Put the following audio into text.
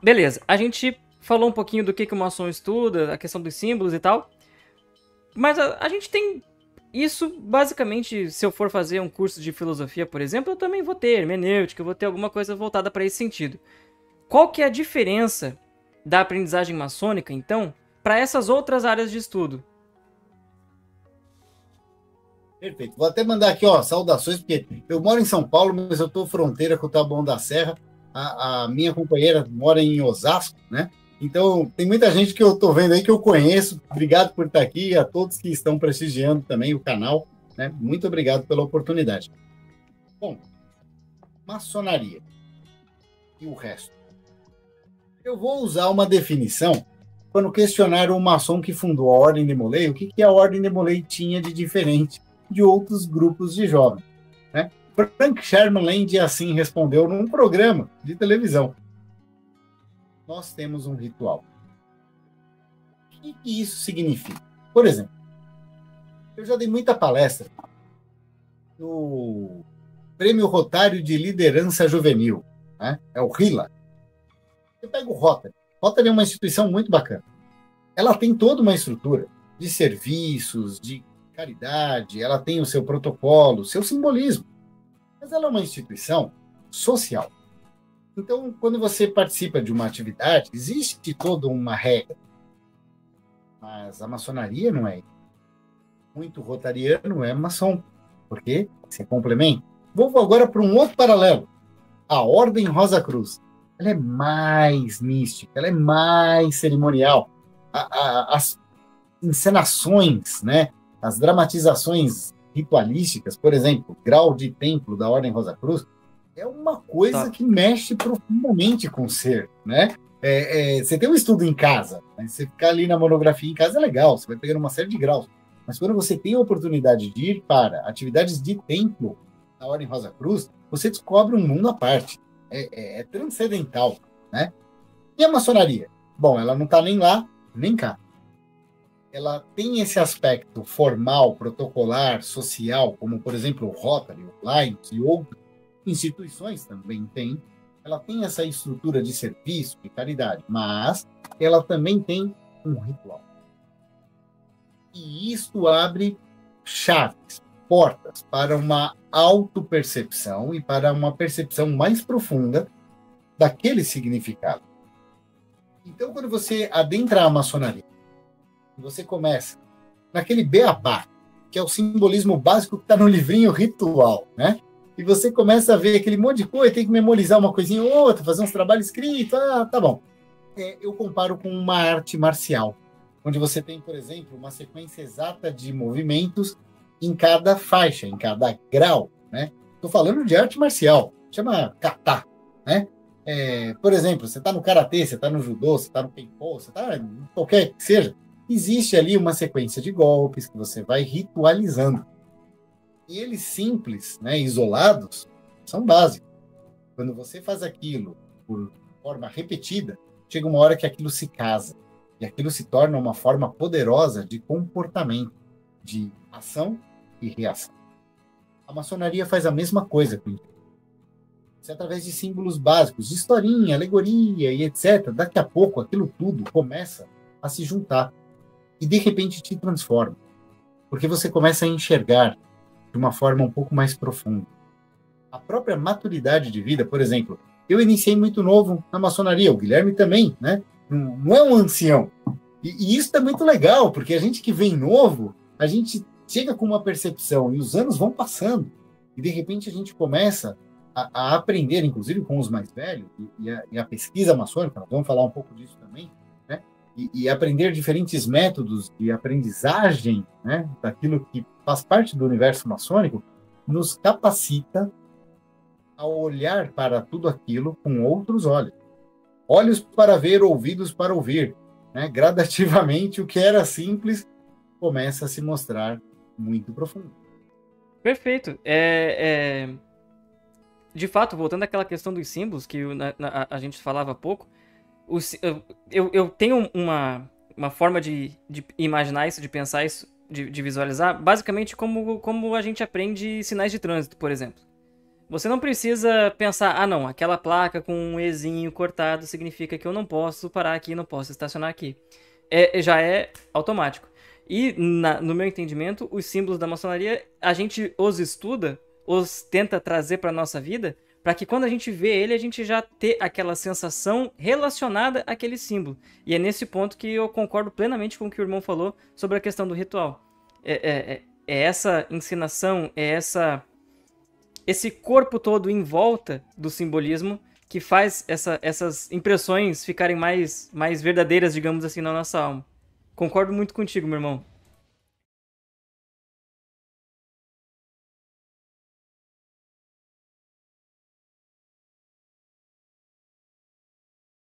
Beleza, a gente falou um pouquinho do que o maçom estuda, a questão dos símbolos e tal, mas a gente tem isso basicamente, se eu for fazer um curso de filosofia, por exemplo, eu também vou ter hermenêutica, eu vou ter alguma coisa voltada para esse sentido. Qual que é a diferença da aprendizagem maçônica, então, para essas outras áreas de estudo? Perfeito. Vou até mandar aqui, ó, saudações, porque eu moro em São Paulo, mas eu estou fronteira com o Taboão da Serra. A minha companheira mora em Osasco, né? Então, tem muita gente que eu estou vendo aí que eu conheço. Obrigado por estar aqui, a todos que estão prestigiando também o canal, né? Muito obrigado pela oportunidade. Bom, maçonaria e o resto. Eu vou usar uma definição quando questionar o maçom que fundou a Ordem de Molay, o que a Ordem de Molay tinha de diferente de outros grupos de jovens, né? Frank Sherman Land assim respondeu num programa de televisão. Nós temos um ritual. O que isso significa? Por exemplo, eu já dei muita palestra no Prêmio Rotário de Liderança Juvenil, né? É o RILA. Eu pego o Rotary. Rotary é uma instituição muito bacana. Ela tem toda uma estrutura de serviços, de caridade, ela tem o seu protocolo, o seu simbolismo. Mas ela é uma instituição social. Então, quando você participa de uma atividade, existe toda uma regra. Mas a maçonaria não é. Muito rotariano é maçom, porque se complementa. Vou agora para um outro paralelo. A Ordem Rosa Cruz. Ela é mais mística, ela é mais cerimonial. As encenações, né? As dramatizações ritualísticas, por exemplo, Grau de Templo da Ordem Rosa Cruz, é uma coisa que mexe profundamente com o ser, né? Você tem um estudo em casa, né? Você ficar ali na monografia em casa é legal, você vai pegando uma série de graus, mas quando você tem a oportunidade de ir para atividades de templo da Ordem Rosa Cruz, você descobre um mundo à parte, é transcendental, né? E a maçonaria? Bom, ela não está nem lá, nem cá. Ela tem esse aspecto formal, protocolar, social, como, por exemplo, o Rotary, o Lions e outras instituições também têm. Ela tem essa estrutura de serviço, de caridade, mas ela também tem um ritual. E isto abre chaves, portas para uma autopercepção e para uma percepção mais profunda daquele significado. Então, quando você adentra a maçonaria, você começa naquele beabá, que é o simbolismo básico que está no livrinho ritual, né? E você começa a ver aquele monte de coisa, tem que memorizar uma coisinha ou outra, fazer uns trabalhos escritos, tá bom. Eu comparo com uma arte marcial, onde você tem, por exemplo, uma sequência exata de movimentos em cada faixa, em cada grau, né? Estou falando de arte marcial, chama kata, né? Por exemplo, você está no karatê, você está no judô, você está no paintball, você está em qualquer que seja, existe ali uma sequência de golpes que você vai ritualizando. E eles simples, né, isolados, são básicos. Quando você faz aquilo por forma repetida, chega uma hora que aquilo se casa. E aquilo se torna uma forma poderosa de comportamento, de ação e reação. A maçonaria faz a mesma coisa com isso. Você, através de símbolos básicos, de historinha, alegoria e etc., daqui a pouco aquilo tudo começa a se juntar. E de repente te transforma. Porque você começa a enxergar de uma forma um pouco mais profunda. A própria maturidade de vida, por exemplo, eu iniciei muito novo na maçonaria, o Guilherme também, né? Não é um ancião. E isso é muito legal, porque a gente que vem novo, a gente chega com uma percepção e os anos vão passando. E de repente a gente começa a aprender, inclusive com os mais velhos, e a pesquisa maçônica, nós vamos falar um pouco disso também, né? E aprender diferentes métodos de aprendizagem, né, daquilo que faz parte do universo maçônico, nos capacita a olhar para tudo aquilo com outros olhos. Olhos para ver, ouvidos para ouvir. Né? Gradativamente, o que era simples começa a se mostrar muito profundo. Perfeito. De fato, voltando àquela questão dos símbolos que a gente falava há pouco, eu tenho uma forma de imaginar isso, de pensar isso, de visualizar, basicamente como a gente aprende sinais de trânsito, por exemplo. Você não precisa pensar, ah não, aquela placa com um Ezinho cortado significa que eu não posso parar aqui, não posso estacionar aqui. Já é automático. E, no meu entendimento, os símbolos da maçonaria, a gente os estuda, os tenta trazer para nossa vida, para que quando a gente vê ele, a gente já ter aquela sensação relacionada àquele símbolo. E é nesse ponto que eu concordo plenamente com o que o irmão falou sobre a questão do ritual. É essa ensinação, esse corpo todo em volta do simbolismo que faz essas impressões ficarem mais verdadeiras, digamos assim, na nossa alma. Concordo muito contigo, meu irmão.